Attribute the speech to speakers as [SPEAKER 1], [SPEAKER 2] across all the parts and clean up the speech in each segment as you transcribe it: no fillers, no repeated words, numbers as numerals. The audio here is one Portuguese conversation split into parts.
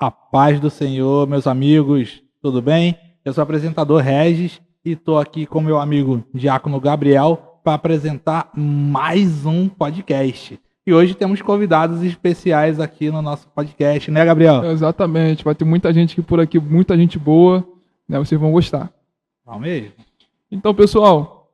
[SPEAKER 1] A paz do Senhor, meus amigos, tudo bem? Eu sou o apresentador Regis e estou aqui com meu amigo Diácono Gabriel para apresentar mais um podcast. E hoje temos convidados especiais aqui no nosso podcast, né, Gabriel?
[SPEAKER 2] Exatamente, vai ter muita gente por aqui, muita gente boa, né? Vocês vão gostar.
[SPEAKER 1] Não mesmo?
[SPEAKER 2] Então, pessoal,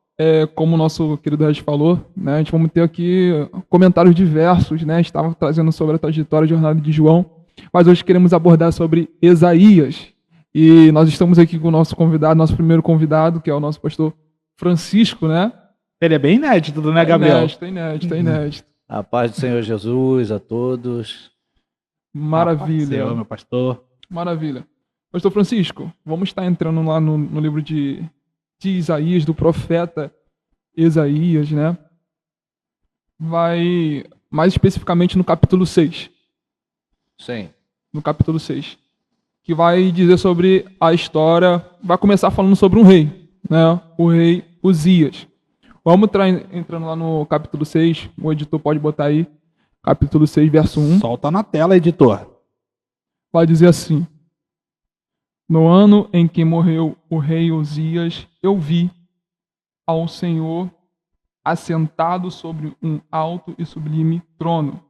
[SPEAKER 2] como o nosso querido Regis falou, né? A gente vamos ter aqui comentários diversos, né? Estava trazendo sobre a trajetória e jornada de João, mas hoje queremos abordar sobre Isaías. E nós estamos aqui com o nosso convidado, nosso primeiro convidado, que é o nosso pastor Francisco, né?
[SPEAKER 1] Ele é bem inédito, né, Gabriel?
[SPEAKER 2] Inédito.
[SPEAKER 3] A paz do Senhor Jesus a todos.
[SPEAKER 2] Maravilha.
[SPEAKER 1] Senhor, meu pastor.
[SPEAKER 2] Maravilha. Pastor Francisco, vamos estar entrando lá no livro de Isaías, do profeta Isaías, né? Vai mais especificamente no capítulo 6.
[SPEAKER 3] Sim.
[SPEAKER 2] No capítulo 6. Que vai dizer sobre a história, vai começar falando sobre um rei, né? O rei Uzias. Vamos entrando lá no capítulo 6, o editor pode botar aí, capítulo 6, verso 1.
[SPEAKER 1] Solta na tela, editor.
[SPEAKER 2] Vai dizer assim: no ano em que morreu o rei Uzias, eu vi ao Senhor assentado sobre um alto e sublime trono,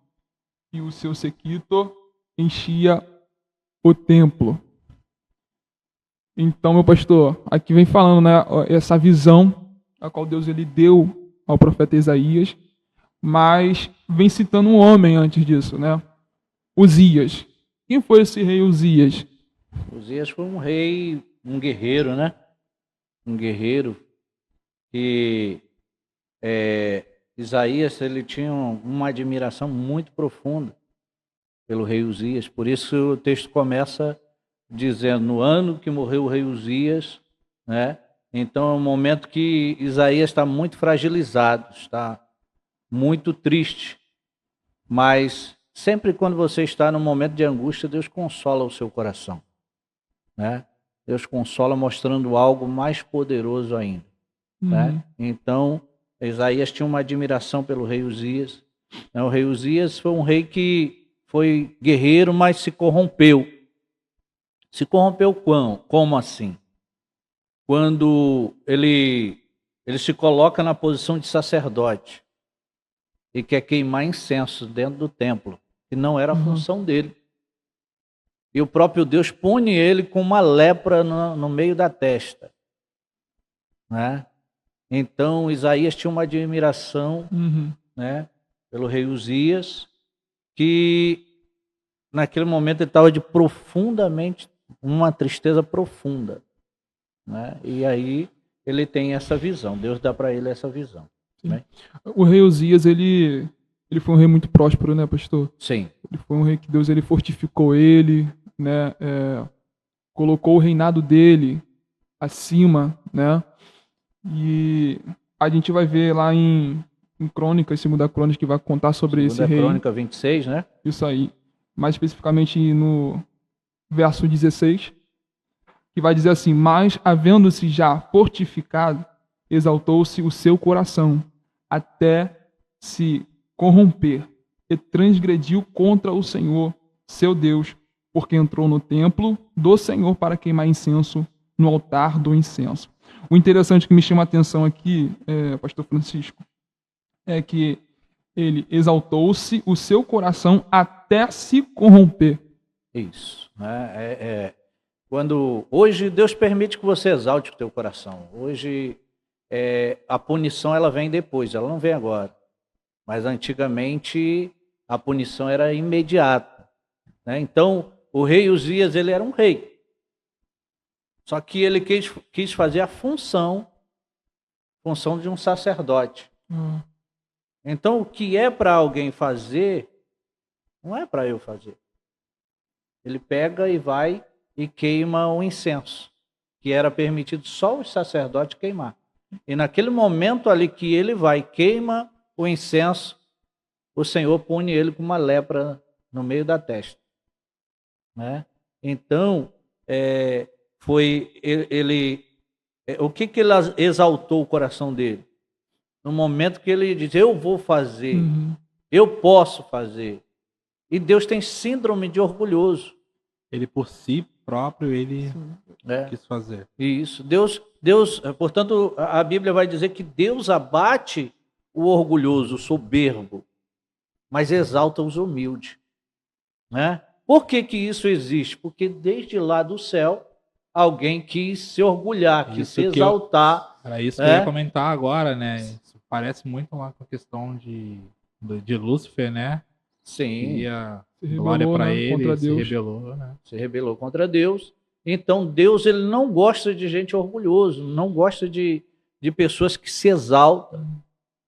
[SPEAKER 2] e o seu séquito enchia o templo. Então, meu pastor, aqui vem falando, né, essa visão a qual Deus ele deu ao profeta Isaías, mas vem citando um homem antes disso, né? Uzias. Quem foi esse rei Uzias?
[SPEAKER 3] Uzias foi um rei, um guerreiro, né? Um guerreiro que Isaías ele tinha uma admiração muito profunda pelo rei Uzias. Por isso o texto começa dizendo, no ano que morreu o rei Uzias, né? Então é um momento que Isaías está muito fragilizado, está muito triste. Mas sempre quando você está num momento de angústia, Deus consola o seu coração, né? Deus consola mostrando algo mais poderoso ainda, né? Então Isaías tinha uma admiração pelo rei Uzias. O rei Uzias foi um rei que foi guerreiro, mas se corrompeu. Se corrompeu como assim? Quando ele se coloca na posição de sacerdote e quer queimar incenso dentro do templo, que não era a função dele. E o próprio Deus pune ele com uma lepra no meio da testa, né? Então Isaías tinha uma admiração, né, pelo rei Uzias, que naquele momento ele estava de profundamente, uma tristeza profunda, né? E aí ele tem essa visão, Deus dá para ele essa visão, né?
[SPEAKER 2] O rei Uzias, ele foi um rei muito próspero, né, pastor?
[SPEAKER 3] Sim.
[SPEAKER 2] Ele foi um rei que Deus ele fortificou ele, né? Colocou o reinado dele acima, né? E a gente vai ver lá em Crônicas, Segunda Crônicas, que vai contar sobre esse rei.
[SPEAKER 3] Crônica 26, né?
[SPEAKER 2] Isso aí. Mais especificamente no verso 16, que vai dizer assim: mas, havendo-se já fortificado, exaltou-se o seu coração, até se corromper, e transgrediu contra o Senhor, seu Deus, porque entrou no templo do Senhor para queimar incenso no altar do incenso. O interessante que me chama a atenção aqui, pastor Francisco, é que ele exaltou-se o seu coração até se corromper.
[SPEAKER 3] Isso, né? Quando hoje Deus permite que você exalte o teu coração. Hoje a punição ela vem depois, ela não vem agora. Mas antigamente a punição era imediata, né? Então o rei Uzias ele era um rei, só que ele quis fazer a função de um sacerdote. Então o que é para alguém fazer não é para eu fazer. Ele pega e vai e queima o incenso, que era permitido só os sacerdotes queimar. E naquele momento ali que ele vai, queima o incenso, o Senhor pune ele com uma lepra no meio da testa, né? Então, o que ele exaltou o coração dele? No momento que ele diz, eu vou fazer, eu posso fazer. E Deus tem síndrome de orgulhoso.
[SPEAKER 1] Ele por si próprio, ele
[SPEAKER 3] É.
[SPEAKER 1] quis fazer.
[SPEAKER 3] Isso. Portanto, a Bíblia vai dizer que Deus abate o orgulhoso, o soberbo, mas exalta os humildes. Né? Por que que isso existe? Porque desde lá do céu, alguém quis se orgulhar, quis se exaltar.
[SPEAKER 1] Era isso que eu ia comentar agora, né? Isso parece muito lá com a questão de Lúcifer, né?
[SPEAKER 3] Sim.
[SPEAKER 1] E a
[SPEAKER 2] Se
[SPEAKER 1] glória
[SPEAKER 2] rebelou,
[SPEAKER 1] para
[SPEAKER 2] né,
[SPEAKER 1] ele,
[SPEAKER 2] contra
[SPEAKER 1] se
[SPEAKER 2] Deus.
[SPEAKER 1] rebelou, né?
[SPEAKER 3] Se rebelou contra Deus. Então Deus, ele não gosta de gente orgulhoso, não gosta de pessoas que se exaltam.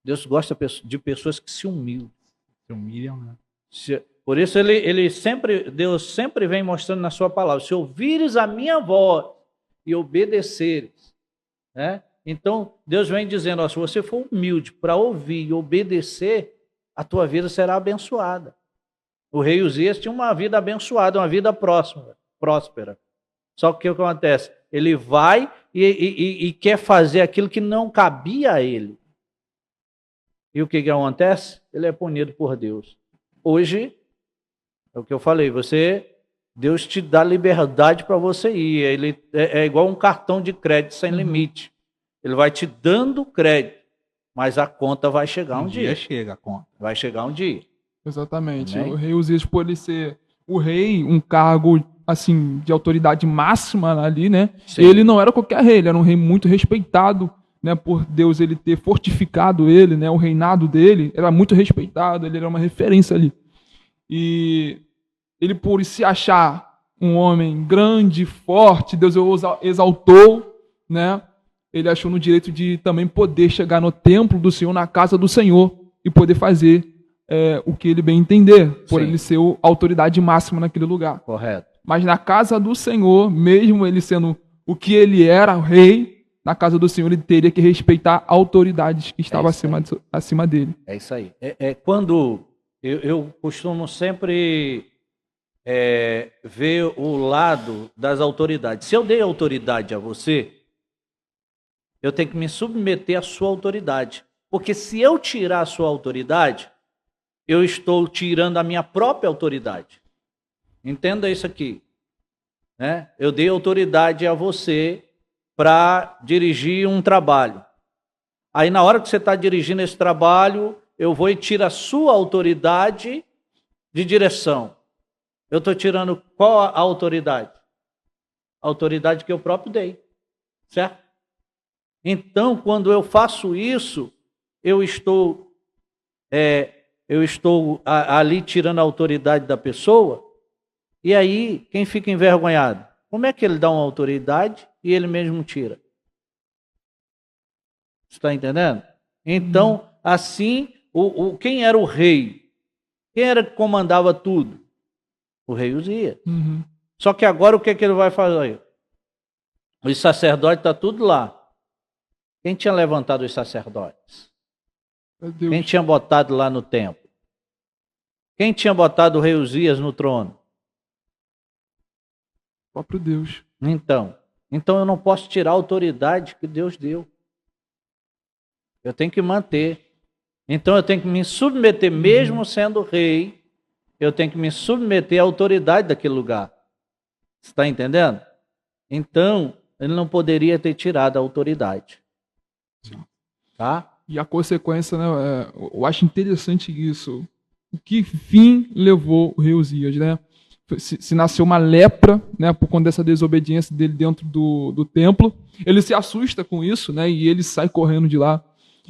[SPEAKER 3] Deus gosta de pessoas que se humilham.
[SPEAKER 1] Se humilham, né?
[SPEAKER 3] Por isso Deus sempre vem mostrando na sua palavra: se ouvires a minha voz e obedeceres, né? Então Deus vem dizendo: ó, se você for humilde para ouvir e obedecer, a tua vida será abençoada. O rei Uzias tinha uma vida abençoada, uma vida próspera. Só que o que acontece? Ele vai e quer fazer aquilo que não cabia a ele. E o que acontece? Ele é punido por Deus. Hoje, é o que eu falei, Deus te dá liberdade para você ir. Ele é igual um cartão de crédito sem limite. Ele vai te dando crédito, mas a conta vai chegar um dia.
[SPEAKER 1] Chega a conta.
[SPEAKER 3] Vai chegar um dia.
[SPEAKER 2] Exatamente.
[SPEAKER 3] Amém?
[SPEAKER 2] O rei Uzias, por ele ser o rei, um cargo assim de autoridade máxima ali, né?
[SPEAKER 3] Sim.
[SPEAKER 2] Ele não era qualquer rei, ele era um rei muito respeitado, né? Por Deus ele ter fortificado ele, né? O reinado dele era muito respeitado, ele era uma referência ali. E ele, por se achar um homem grande, forte, Deus o exaltou, né? Ele achou no direito de também poder chegar no templo do Senhor, na casa do Senhor, e poder fazer o que ele bem entender, por
[SPEAKER 3] Sim.
[SPEAKER 2] ele ser a autoridade máxima naquele lugar.
[SPEAKER 3] Correto.
[SPEAKER 2] Mas na casa do Senhor, mesmo ele sendo o que ele era, o rei, na casa do Senhor ele teria que respeitar autoridades que estavam acima dele.
[SPEAKER 3] É isso aí. Quando eu costumo sempre ver o lado das autoridades. Se eu dei autoridade a você, eu tenho que me submeter à sua autoridade. Porque se eu tirar a sua autoridade, eu estou tirando a minha própria autoridade. Entenda isso aqui. Né? Eu dei autoridade a você para dirigir um trabalho. Aí na hora que você está dirigindo esse trabalho, eu vou e tiro a sua autoridade de direção. Eu estou tirando qual a autoridade? A autoridade que eu próprio dei. Certo? Então, quando eu faço isso, eu estou ali tirando a autoridade da pessoa, e aí quem fica envergonhado? Como é que ele dá uma autoridade e ele mesmo tira? Você está entendendo? Então, assim, quem era o rei? Quem era que comandava tudo? O rei Uzias.
[SPEAKER 2] Uhum.
[SPEAKER 3] Só que agora o que ele vai fazer? Os sacerdotes estão tudo lá. Quem tinha levantado os sacerdotes?
[SPEAKER 2] Deus.
[SPEAKER 3] Quem tinha botado lá no templo? Quem tinha botado o rei Uzias no trono?
[SPEAKER 2] O próprio Deus.
[SPEAKER 3] Então eu não posso tirar a autoridade que Deus deu. Eu tenho que manter. Então eu tenho que me submeter, mesmo sendo rei, eu tenho que me submeter à autoridade daquele lugar. Você está entendendo? Então, ele não poderia ter tirado a autoridade. Tá?
[SPEAKER 2] E a consequência, né? Eu acho interessante isso. O que fim levou o rei Uzias, né? Se nasceu uma lepra, né? Por conta dessa desobediência dele dentro do templo. Ele se assusta com isso, né? E ele sai correndo de lá.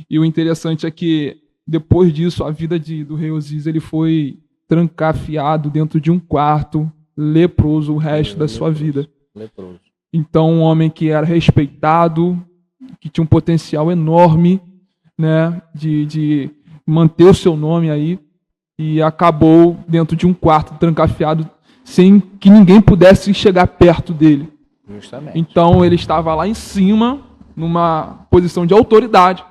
[SPEAKER 2] E o interessante é que, depois disso, a vida do rei Uzias, ele foi trancafiado dentro de um quarto, leproso o resto da sua vida.
[SPEAKER 3] Leproso.
[SPEAKER 2] Então, um homem que era respeitado, que tinha um potencial enorme, né, de manter o seu nome aí, e acabou dentro de um quarto trancafiado sem que ninguém pudesse chegar perto dele.
[SPEAKER 3] Justamente.
[SPEAKER 2] Então ele estava lá em cima, numa posição de autoridade,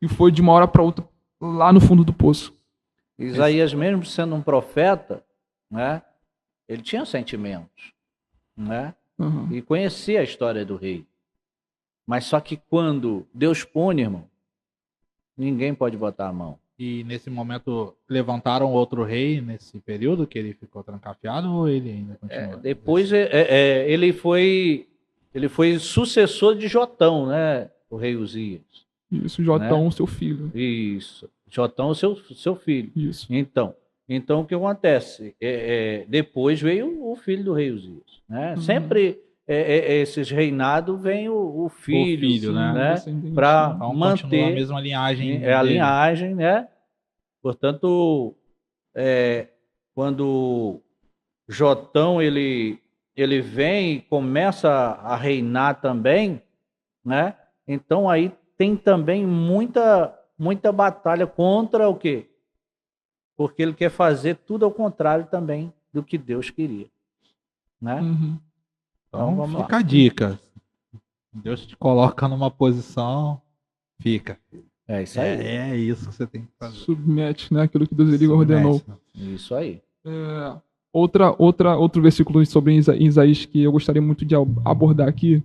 [SPEAKER 2] e foi de uma hora para outra lá no fundo do poço.
[SPEAKER 3] Isaías, mesmo sendo um profeta, né, ele tinha sentimentos, né, e conhecia a história do rei. Mas só que quando Deus pune, irmão, ninguém pode botar a mão.
[SPEAKER 1] E nesse momento levantaram outro rei nesse período que ele ficou trancafiado ou ele ainda continua?
[SPEAKER 3] Depois ele foi sucessor de Jotão, né? O rei Uzias.
[SPEAKER 2] Isso, Jotão,
[SPEAKER 3] Né?
[SPEAKER 2] seu filho.
[SPEAKER 3] Isso. Jotão, seu filho.
[SPEAKER 2] Isso.
[SPEAKER 3] Então o que acontece? Depois veio o filho do rei Uzias. Né?
[SPEAKER 2] Uhum.
[SPEAKER 3] Sempre esses reinados vem o filho, né? Para
[SPEAKER 1] Então continua a
[SPEAKER 3] manter
[SPEAKER 1] mesma linhagem.
[SPEAKER 3] a
[SPEAKER 1] dele.
[SPEAKER 3] linhagem, né? Portanto, quando Jotão ele vem e começa a reinar também, né? Então aí tem também muita batalha contra o quê? Porque ele quer fazer tudo ao contrário também do que Deus queria, né?
[SPEAKER 2] Uhum.
[SPEAKER 1] Então
[SPEAKER 3] vamos lá.
[SPEAKER 1] fica a dica. Deus te coloca numa posição, fica.
[SPEAKER 3] É isso aí.
[SPEAKER 1] É isso que você tem que fazer.
[SPEAKER 2] Submete, né? Aquilo que Deus ele ordenou.
[SPEAKER 1] Submete.
[SPEAKER 3] Isso aí.
[SPEAKER 2] Outro versículo sobre Isaías que eu gostaria muito de abordar aqui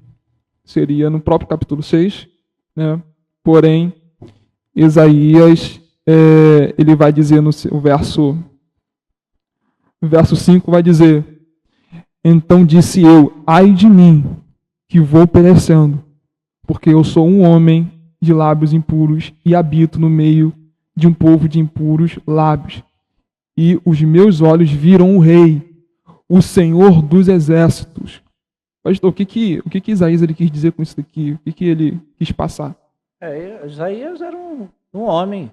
[SPEAKER 2] seria no próprio capítulo 6, né? Porém, Isaías, ele vai dizer no verso 5, vai dizer: então disse eu, ai de mim, que vou perecendo, porque eu sou um homem de lábios impuros e habito no meio de um povo de impuros lábios. E os meus olhos viram o Rei, o Senhor dos exércitos. Pastor, o que Isaías ele quis dizer com isso daqui? O que ele quis passar?
[SPEAKER 3] Isaías era um homem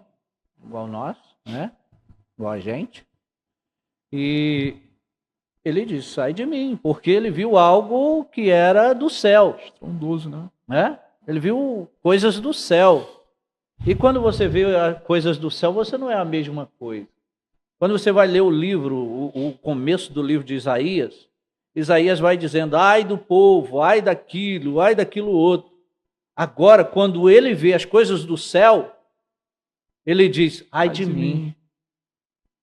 [SPEAKER 3] igual nós, né? Igual a gente. E ele disse, sai de mim, porque ele viu algo que era do céu.
[SPEAKER 2] Estrondoso, né?
[SPEAKER 3] Ele viu coisas do céu. E quando você vê coisas do céu, você não é a mesma coisa. Quando você vai ler o livro, o começo do livro de Isaías, Isaías vai dizendo, ai do povo, ai daquilo outro. Agora, quando ele vê as coisas do céu, ele diz, ai de mim.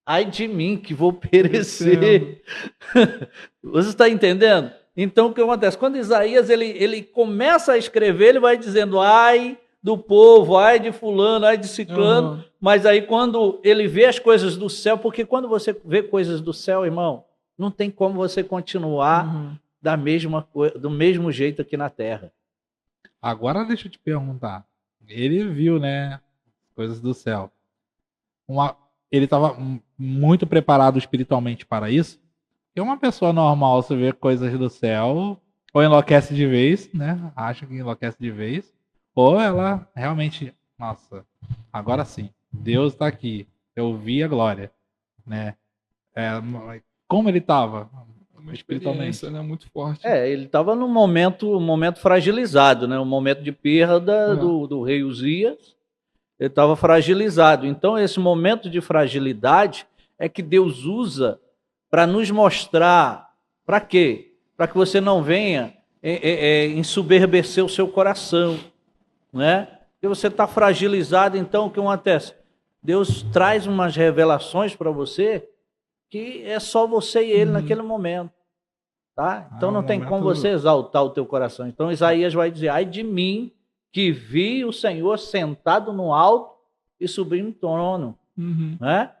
[SPEAKER 3] Ai de mim que vou perecer. Você está entendendo? Então o que acontece? Quando Isaías ele começa a escrever, ele vai dizendo ai do povo, ai de fulano, ai de ciclano. Mas aí quando ele vê as coisas do céu, porque quando você vê coisas do céu, irmão, não tem como você continuar do mesmo jeito aqui na terra.
[SPEAKER 1] Agora deixa eu te perguntar. Ele viu, né, coisas do céu. Ele estava muito preparado espiritualmente para isso? Porque uma pessoa normal, você vê coisas do céu, ou enlouquece de vez, né? Acha que enlouquece de vez, ou ela realmente, nossa, agora sim, Deus está aqui, eu vi a glória, né? Como ele estava espiritualmente,
[SPEAKER 2] né? Muito forte.
[SPEAKER 3] Ele estava num momento fragilizado, né? Um momento de perda do rei Uzias. Ele estava fragilizado. Então, esse momento de fragilidade é que Deus usa para nos mostrar. Para quê? Para que você não venha ensoberbecer o seu coração. Né? Porque você está fragilizado, então o que acontece? Deus traz umas revelações para você que é só você e ele naquele momento. Tá? Então não tem como você exaltar o teu coração. Então Isaías vai dizer, ai de mim, que vi o Senhor sentado no alto e subir no trono. Né?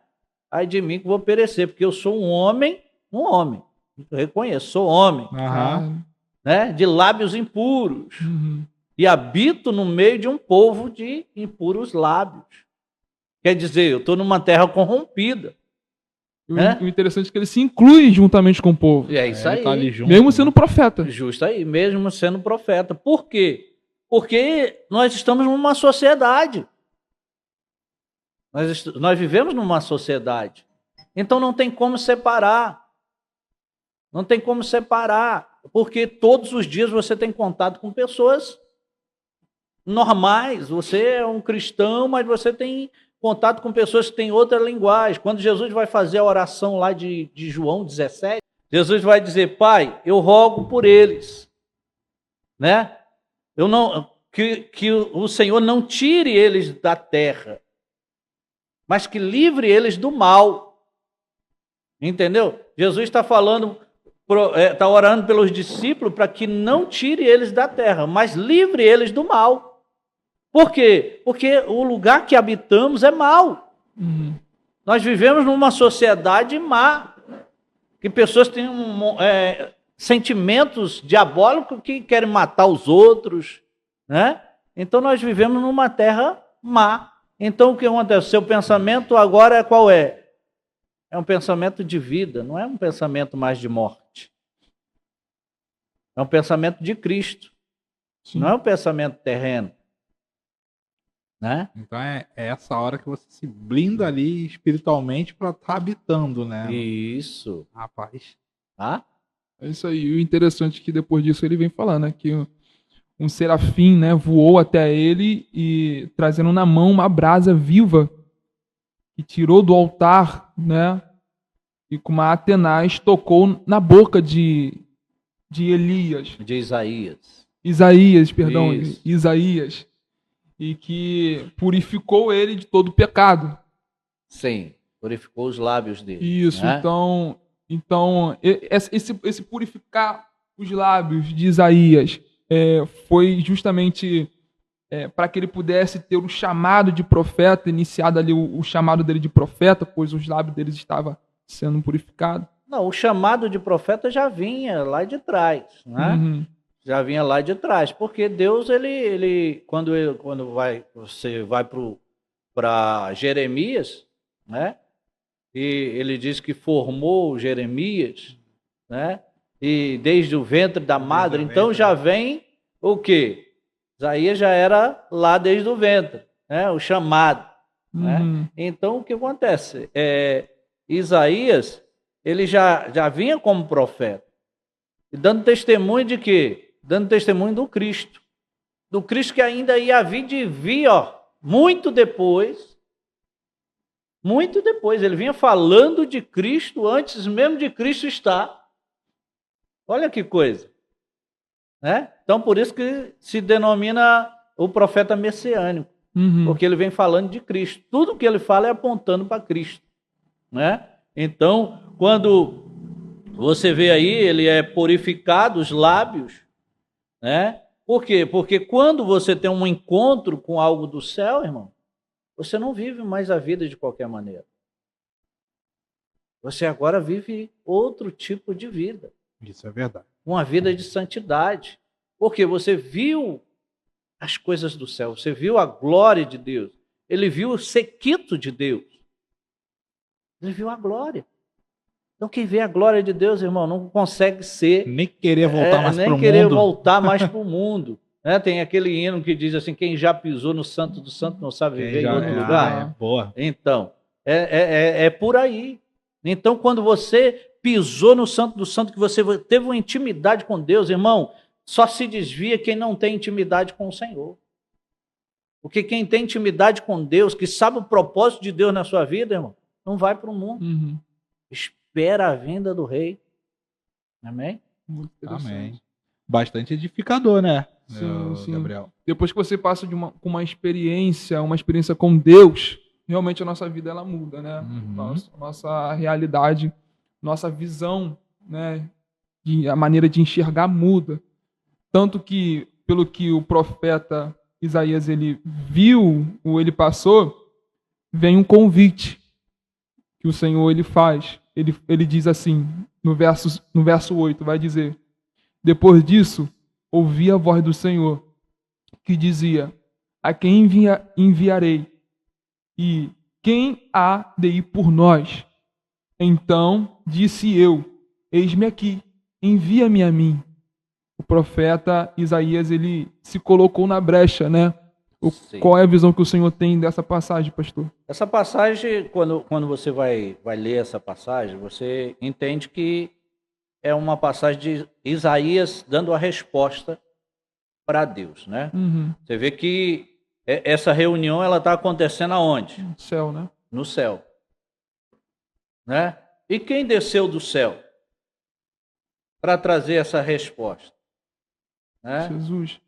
[SPEAKER 3] Ai de mim que vou perecer, porque eu sou um homem. Eu reconheço, sou homem. Né? De lábios impuros. E habito no meio de um povo de impuros lábios. Quer dizer, eu estou numa terra corrompida.
[SPEAKER 2] O interessante é que ele se inclui juntamente com o povo.
[SPEAKER 3] É isso aí.
[SPEAKER 1] Tá ali junto,
[SPEAKER 2] mesmo sendo profeta.
[SPEAKER 3] Justo aí, mesmo sendo profeta. Por quê? Porque nós estamos numa sociedade. Nós vivemos numa sociedade. Então não tem como separar. Não tem como separar. Porque todos os dias você tem contato com pessoas normais. Você é um cristão, mas você tem contato com pessoas que têm outra linguagem. Quando Jesus vai fazer a oração lá de João 17, Jesus vai dizer, Pai, eu rogo por eles. Né? Que o Senhor não tire eles da terra, mas que livre eles do mal. Entendeu? Jesus está falando, está orando pelos discípulos para que não tire eles da terra, mas livre eles do mal. Por quê? Porque o lugar que habitamos é mau.
[SPEAKER 2] Uhum.
[SPEAKER 3] Nós vivemos numa sociedade má, que pessoas têm sentimentos diabólicos que querem matar os outros, né? Então nós vivemos numa terra má. Então o que acontece? Seu pensamento agora qual é? É um pensamento de vida, não é um pensamento mais de morte. É um pensamento de Cristo.
[SPEAKER 2] Sim.
[SPEAKER 3] Não é um pensamento terreno. Né?
[SPEAKER 1] Então é essa hora que você se blinda ali espiritualmente para estar habitando, né?
[SPEAKER 3] Isso.
[SPEAKER 1] Rapaz.
[SPEAKER 3] Tá?
[SPEAKER 2] É isso aí. E o interessante é que depois disso ele vem falando, né, que um serafim, né, voou até ele e trazendo na mão uma brasa viva que tirou do altar, né, e com uma atenaz tocou na boca de Elias.
[SPEAKER 3] De Isaías.
[SPEAKER 2] Isaías, perdão,
[SPEAKER 3] Isso.
[SPEAKER 2] Isaías. E que purificou ele de todo pecado.
[SPEAKER 3] Sim, purificou os lábios dele.
[SPEAKER 2] Isso,
[SPEAKER 3] né?
[SPEAKER 2] então esse purificar os lábios de Isaías foi justamente para que ele pudesse ter o chamado de profeta, iniciado ali o chamado dele de profeta, pois os lábios deles estavam sendo purificados.
[SPEAKER 3] Não, o chamado de profeta já vinha lá de trás, né?
[SPEAKER 2] Uhum.
[SPEAKER 3] Já vinha lá de trás, porque Deus, quando você vai para Jeremias, né? E ele diz que formou Jeremias, né? E desde o ventre da madre, então já vem o quê? Isaías já era lá desde o ventre, né? O chamado, né?
[SPEAKER 2] Uhum.
[SPEAKER 3] Então o que acontece? Isaías, ele já vinha como profeta, e dando testemunho de quê? Dando testemunho do Cristo que ainda ia vir, ó, muito depois, ele vinha falando de Cristo antes mesmo de Cristo estar. Olha que coisa, né? Então por isso que se denomina o profeta messiânico, porque ele vem falando de Cristo. Tudo que ele fala é apontando para Cristo, né? Então, quando você vê aí, ele é purificado os lábios, né? Por quê? Porque quando você tem um encontro com algo do céu, irmão, você não vive mais a vida de qualquer maneira. Você agora vive outro tipo de vida.
[SPEAKER 1] Isso é verdade.
[SPEAKER 3] Uma vida de santidade. Porque você viu as coisas do céu, você viu a glória de Deus. Ele viu o séquito de Deus. Ele viu a glória. Então, quem vê a glória de Deus, irmão, não consegue ser...
[SPEAKER 1] Nem querer voltar mais para o mundo.
[SPEAKER 3] Nem querer voltar mais para o mundo. Né? Tem aquele hino que diz assim, quem já pisou no Santo do Santo não sabe viver em outro lugar.
[SPEAKER 1] Boa.
[SPEAKER 3] Então, é por aí. Então, quando você pisou no Santo do Santo, que você teve uma intimidade com Deus, irmão, só se desvia quem não tem intimidade com o Senhor. Porque quem tem intimidade com Deus, que sabe o propósito de Deus na sua vida, irmão, não vai para o mundo.
[SPEAKER 2] Uhum.
[SPEAKER 3] Espera a vinda do rei. Amém?
[SPEAKER 2] Muito interessante.
[SPEAKER 1] Amém. Bastante edificador, né?
[SPEAKER 2] Sim.
[SPEAKER 1] Gabriel.
[SPEAKER 2] Depois que você passa com uma experiência com Deus, realmente a nossa vida ela muda, né?
[SPEAKER 1] Uhum.
[SPEAKER 2] Nossa realidade, nossa visão, né? A maneira de enxergar muda. Tanto que, pelo que o profeta Isaías ele viu, ou ele passou, vem um convite que o Senhor ele faz. Ele diz assim, no verso 8, vai dizer: depois disso, ouvi a voz do Senhor, que dizia: a quem enviarei? E quem há de ir por nós? Então disse eu: eis-me aqui, envia-me a mim. O profeta Isaías, ele se colocou na brecha, né? Qual é a visão que o Senhor tem dessa passagem, pastor?
[SPEAKER 3] Essa passagem, quando você vai ler essa passagem, você entende que é uma passagem de Isaías dando a resposta para Deus, né?
[SPEAKER 2] Uhum.
[SPEAKER 3] Você vê que essa reunião ela está acontecendo aonde?
[SPEAKER 2] No céu, né?
[SPEAKER 3] No céu, né? E quem desceu do céu para trazer essa resposta? Né?
[SPEAKER 2] Jesus.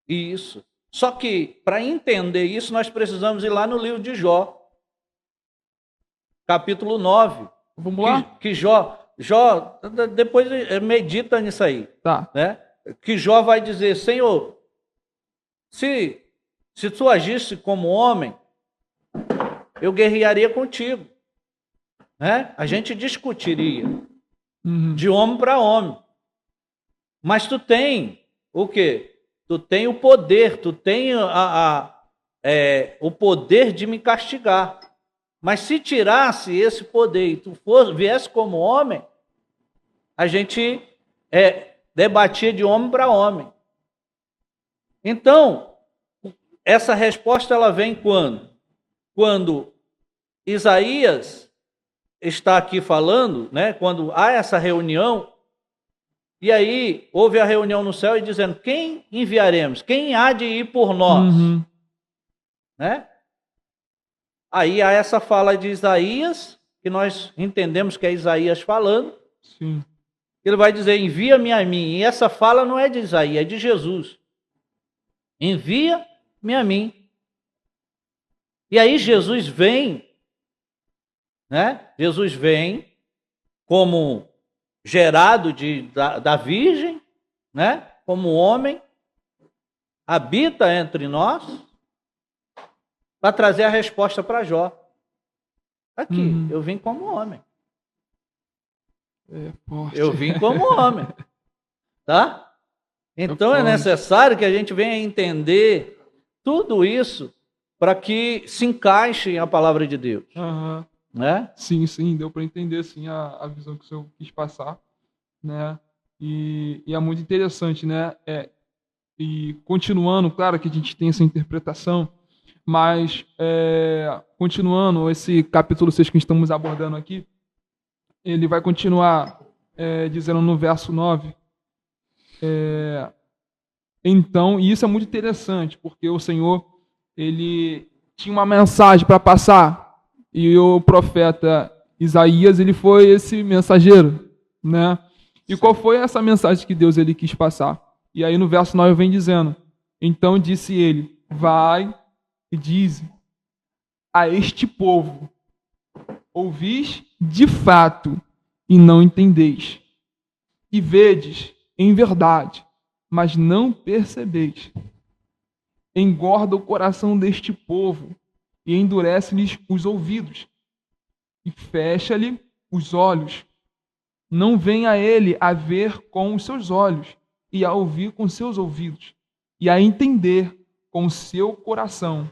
[SPEAKER 3] Isso. Só que, para entender isso, nós precisamos ir lá no livro de Jó, capítulo 9.
[SPEAKER 2] Vamos lá?
[SPEAKER 3] Que Jó, depois medita nisso aí.
[SPEAKER 2] Tá.
[SPEAKER 3] Né? Que Jó vai dizer: Senhor, se tu agisse como homem, eu guerrearia contigo. Né? A gente discutiria de homem para homem. Mas tu tem o quê? Tu tem o poder, tu tem o poder de me castigar. Mas se tirasse esse poder e tu viesse como homem, a gente debatia de homem para homem. Então, essa resposta ela vem quando? Quando Isaías está aqui falando, né? Quando há essa reunião, e aí houve a reunião no céu e dizendo, quem enviaremos? Quem há de ir por nós? Né? Aí há essa fala de Isaías, que nós entendemos que é Isaías falando.
[SPEAKER 2] Sim.
[SPEAKER 3] Ele vai dizer, envia-me a mim. E essa fala não é de Isaías, é de Jesus. Envia-me a mim. E aí Jesus vem, né? Jesus vem como gerado da Virgem, né? Como homem, habita entre nós, para trazer a resposta para Jó. Aqui, eu vim como homem. Eu vim como homem. Tá? Então é necessário que a gente venha entender tudo isso para que se encaixe a palavra de Deus. Né?
[SPEAKER 2] Sim, deu para entender sim, a visão que o senhor quis passar. Né? E é muito interessante, né? E continuando, claro que a gente tem essa interpretação, mas continuando esse capítulo 6 que estamos abordando aqui, ele vai continuar dizendo no verso 9, então, e isso é muito interessante, porque o Senhor, ele tinha uma mensagem para passar, e o profeta Isaías, ele foi esse mensageiro, né? E qual foi essa mensagem que Deus ele quis passar? E aí no verso 9 vem dizendo, então disse ele, vai e diz a este povo, ouvis de fato e não entendeis, e vedes em verdade, mas não percebeis. Engorda o coração deste povo e endurece-lhes os ouvidos e fecha-lhe os olhos. Não vem a ele a ver com os seus olhos e a ouvir com seus ouvidos e a entender com o seu coração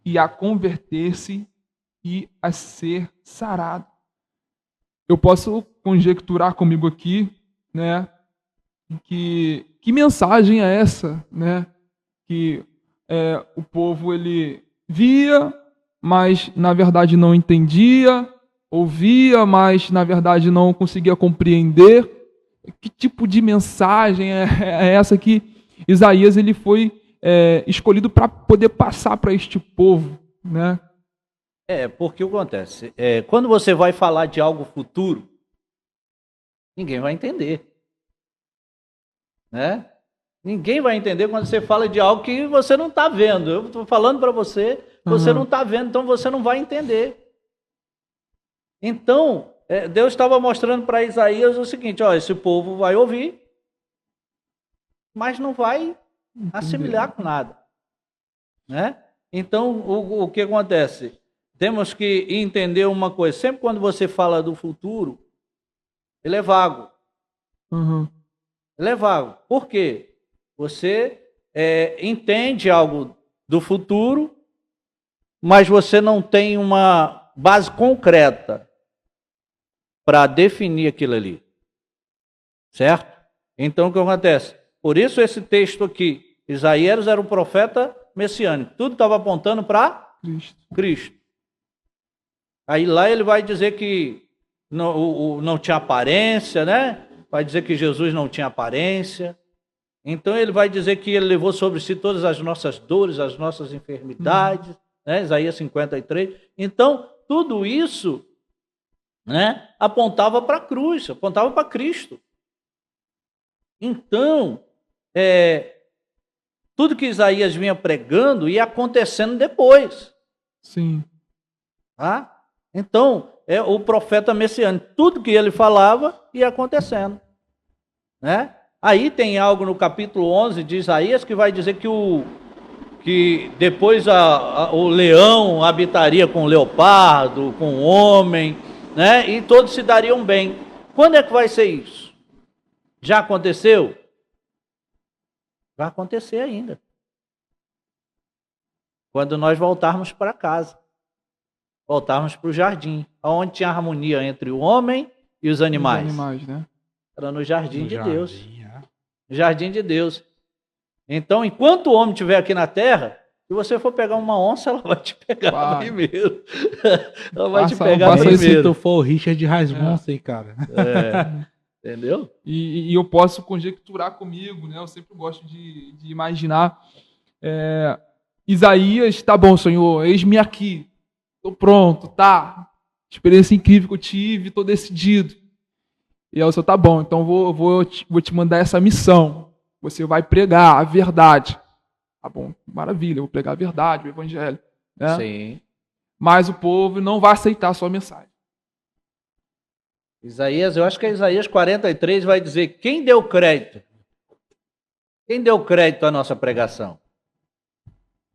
[SPEAKER 2] e a converter-se e a ser sarado. Eu posso conjecturar comigo aqui, né, que mensagem é essa, né, que o povo ele via, mas na verdade não entendia, ouvia, mas na verdade não conseguia compreender. Que tipo de mensagem é essa que Isaías ele foi escolhido para poder passar para este povo, né?
[SPEAKER 3] Porque o que acontece? Quando você vai falar de algo futuro, ninguém vai entender. Né? Ninguém vai entender quando você fala de algo que você não está vendo. Eu estou falando para você, você não está vendo, então você não vai entender. Então, Deus estava mostrando para Isaías o seguinte, ó, esse povo vai ouvir, mas não vai assimilar com nada. Né? Então, o que acontece? Temos que entender uma coisa. Sempre quando você fala do futuro, ele é vago. Ele é vago. Por quê? Você entende algo do futuro, mas você não tem uma base concreta para definir aquilo ali. Certo? Então, o que acontece? Por isso esse texto aqui, Isaías era um profeta messiânico. Tudo estava apontando para Cristo. Aí lá ele vai dizer que não tinha aparência, né? Vai dizer que Jesus não tinha aparência. Então ele vai dizer que ele levou sobre si todas as nossas dores, as nossas enfermidades, né? Isaías 53. Então, tudo isso, né, apontava para a cruz, apontava para Cristo. Então, tudo que Isaías vinha pregando ia acontecendo depois.
[SPEAKER 2] Sim.
[SPEAKER 3] Tá? Então, o profeta messiânico, tudo que ele falava ia acontecendo. Né? Aí tem algo no capítulo 11 de Isaías que vai dizer que que depois o leão habitaria com o leopardo, com o homem, né? E todos se dariam bem. Quando é que vai ser isso? Já aconteceu? Vai acontecer ainda. Quando nós voltarmos para casa, voltarmos para o jardim, onde tinha harmonia entre o homem e os animais.
[SPEAKER 2] Os animais, né?
[SPEAKER 3] Era no jardim de Deus.
[SPEAKER 1] É.
[SPEAKER 3] Jardim de Deus. Então, enquanto o homem estiver aqui na terra, se você for pegar uma onça, ela vai te pegar primeiro. Ela vai te pegar
[SPEAKER 1] primeiro. Se
[SPEAKER 3] primeiro.
[SPEAKER 1] tu for o Richard Rasmussen, cara.
[SPEAKER 3] Entendeu?
[SPEAKER 2] E eu posso conjecturar comigo, né? Eu sempre gosto de imaginar. Isaías, tá bom, Senhor, eis-me aqui. Tô pronto, tá. Experiência incrível que eu tive, tô decidido. E aí o Senhor, tá bom, então vou te mandar essa missão. Você vai pregar a verdade. Tá bom, maravilha, eu vou pregar a verdade, o evangelho. Né?
[SPEAKER 3] Sim.
[SPEAKER 2] Mas o povo não vai aceitar a sua mensagem.
[SPEAKER 3] Isaías, eu acho que é Isaías 43 vai dizer, quem deu crédito? Quem deu crédito à nossa pregação?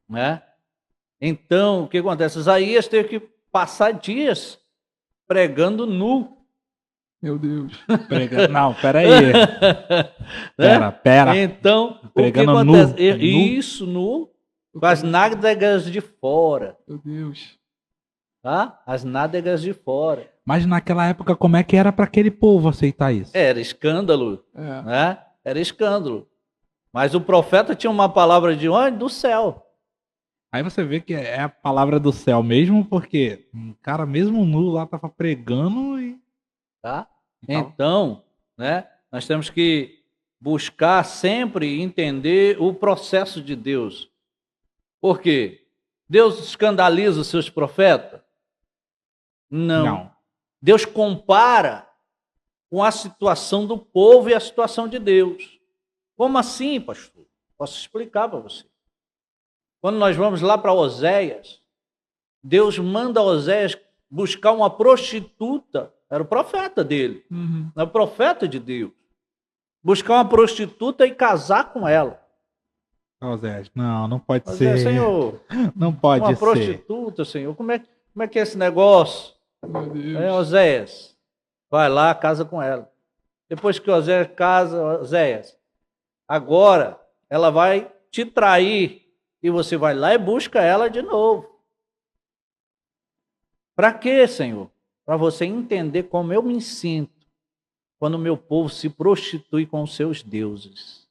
[SPEAKER 3] Né? Então, o que acontece? Isaías teve que passar dias pregando nu.
[SPEAKER 2] Meu Deus.
[SPEAKER 1] Não, peraí. Pera.
[SPEAKER 3] Então,
[SPEAKER 1] pregando
[SPEAKER 3] o que acontece?
[SPEAKER 1] Nu.
[SPEAKER 3] Isso, nu, com as nádegas de fora.
[SPEAKER 2] Meu Deus.
[SPEAKER 3] Tá? As nádegas de fora.
[SPEAKER 1] Mas naquela época, como é que era para aquele povo aceitar isso?
[SPEAKER 3] Era escândalo. Né? Era escândalo. Mas o profeta tinha uma palavra de onde? Do céu.
[SPEAKER 1] Aí você vê que é a palavra do céu mesmo, porque um cara mesmo nu lá tava pregando e...
[SPEAKER 3] Tá? Então, né, nós temos que buscar sempre entender o processo de Deus. Por quê? Deus escandaliza os seus profetas? Não. Deus compara com a situação do povo e a situação de Deus. Como assim, pastor? Posso explicar para você. Quando nós vamos lá para Oséias, Deus manda Oséias buscar uma prostituta. Era o profeta dele. Era o profeta de Deus. Buscar uma prostituta e casar com ela.
[SPEAKER 1] Oséias, não pode
[SPEAKER 3] Oséias,
[SPEAKER 1] ser.
[SPEAKER 3] Senhor,
[SPEAKER 1] não pode
[SPEAKER 3] uma
[SPEAKER 1] ser.
[SPEAKER 3] prostituta, Senhor. Como é que é esse negócio?
[SPEAKER 2] Meu Deus.
[SPEAKER 3] Oséias, vai lá, casa com ela. Depois que Oséias casa, Oséias, agora ela vai te trair e você vai lá e busca ela de novo. Para quê, Senhor? Para você entender como eu me sinto quando o meu povo se prostitui com os seus deuses.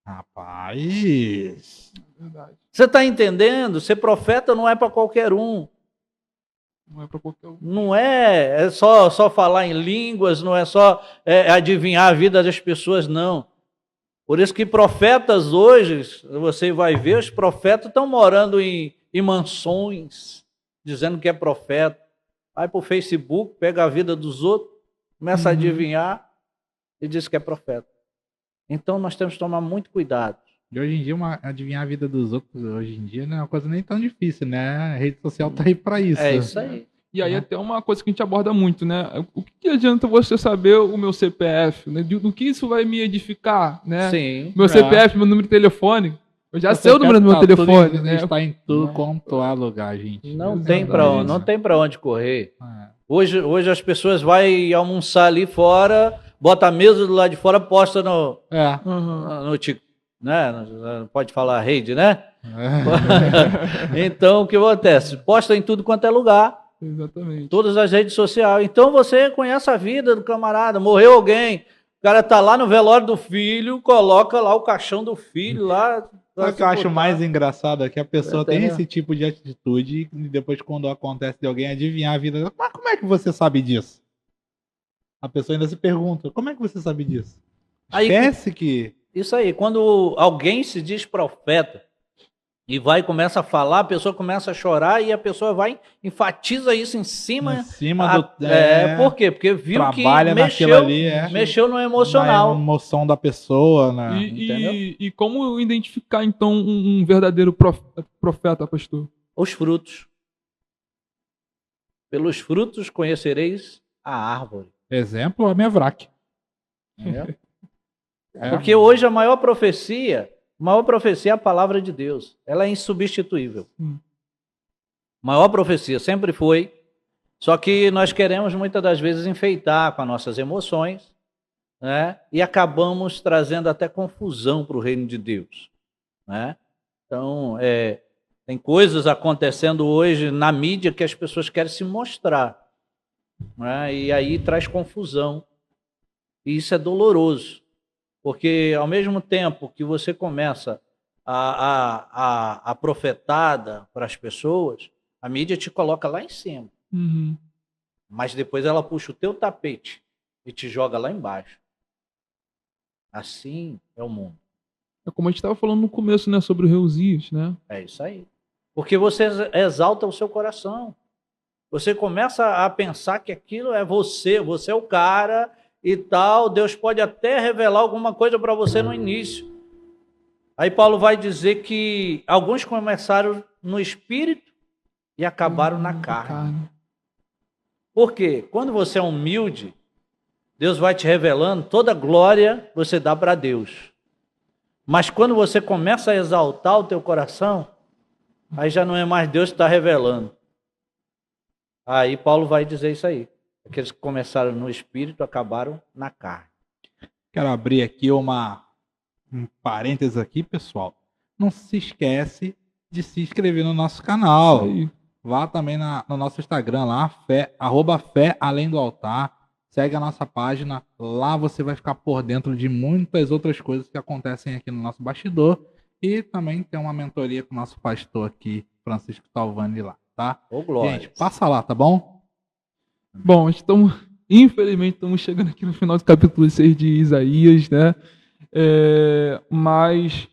[SPEAKER 1] Rapaz.
[SPEAKER 2] Verdade.
[SPEAKER 3] Você está entendendo? Ser profeta não é para qualquer um.
[SPEAKER 2] Não é para qualquer um.
[SPEAKER 3] Não é só falar em línguas, não é só adivinhar a vida das pessoas, não. Por isso que profetas hoje, você vai ver, os profetas estão morando em mansões, dizendo que é profeta. Vai para o Facebook, pega a vida dos outros, começa a adivinhar e diz que é profeta. Então nós temos que tomar muito cuidado.
[SPEAKER 1] E hoje em dia, adivinhar a vida dos outros, hoje em dia, não é uma coisa nem tão difícil, né? A rede social tá aí pra isso.
[SPEAKER 3] É isso aí.
[SPEAKER 2] E aí até uma coisa que a gente aborda muito, né? O que adianta você saber o meu CPF? Né? Do que isso vai me edificar, né?
[SPEAKER 3] Sim.
[SPEAKER 2] Meu CPF, meu número de telefone. Eu já sei o número do meu telefone, né?
[SPEAKER 1] Está em tudo quanto há lugar, gente.
[SPEAKER 3] Não tem para onde correr. Hoje as pessoas vão almoçar ali fora, bota a mesa do lado de fora, posta no né? Não pode falar rede, né? Então o que acontece? Posta em tudo quanto é lugar.
[SPEAKER 2] Exatamente.
[SPEAKER 3] Todas as redes sociais. Então você conhece a vida do camarada, morreu alguém, o cara tá lá no velório do filho, coloca lá o caixão do filho lá.
[SPEAKER 1] Sabe o que eu acho mais engraçado? É que a pessoa tem esse tipo de atitude e depois, quando acontece de alguém adivinhar a vida dela, mas como é que você sabe disso? A pessoa ainda se pergunta, como é que você sabe disso? Esquece que...
[SPEAKER 3] Isso aí, quando alguém se diz profeta e vai e começa a falar, a pessoa começa a chorar e a pessoa vai enfatiza isso em cima
[SPEAKER 1] do...
[SPEAKER 3] por quê? Porque viu que mexeu no emocional.
[SPEAKER 1] Na emoção da pessoa, né?
[SPEAKER 2] E como identificar, então, um verdadeiro profeta, pastor?
[SPEAKER 3] Os frutos. Pelos frutos conhecereis a árvore.
[SPEAKER 1] Exemplo, a minha vrac.
[SPEAKER 3] Porque hoje a maior profecia A maior profecia é a palavra de Deus. Ela é insubstituível.
[SPEAKER 2] Sim.
[SPEAKER 3] Maior profecia sempre foi. Só que nós queremos muitas das vezes enfeitar com as nossas emoções, né? E acabamos trazendo até confusão para o reino de Deus, né? Então, tem coisas acontecendo hoje na mídia que as pessoas querem se mostrar, né? E aí traz confusão. E isso é doloroso, porque ao mesmo tempo que você começa a profetada para as pessoas, a mídia te coloca lá em cima.
[SPEAKER 2] Uhum.
[SPEAKER 3] Mas depois ela puxa o teu tapete e te joga lá embaixo. Assim é o mundo.
[SPEAKER 2] É como a gente estava falando no começo, né, sobre o rei Uzias, né?
[SPEAKER 3] É isso aí. Porque você exalta o seu coração. Você começa a pensar que aquilo é você é o cara e tal. Deus pode até revelar alguma coisa para você no início. Aí Paulo vai dizer que alguns começaram no espírito e acabaram na carne. Por quê? Quando você é humilde, Deus vai te revelando, toda glória você dá para Deus. Mas quando você começa a exaltar o teu coração, aí já não é mais Deus que está revelando. Aí Paulo vai dizer isso aí. Aqueles que começaram no espírito acabaram na carne.
[SPEAKER 1] Quero abrir aqui um parênteses aqui, pessoal. Não se esquece de se inscrever no nosso canal.
[SPEAKER 2] Isso aí.
[SPEAKER 1] Vá também no nosso Instagram lá, @fé além do altar. Segue a nossa página. Lá você vai ficar por dentro de muitas outras coisas que acontecem aqui no nosso bastidor. E também tem uma mentoria com o nosso pastor aqui, Francisco Talvani, lá, tá?
[SPEAKER 3] Ô, glória.
[SPEAKER 1] Gente, passa lá, tá bom?
[SPEAKER 2] Bom, infelizmente estamos chegando aqui no final do capítulo 6 de Isaías, né? Mas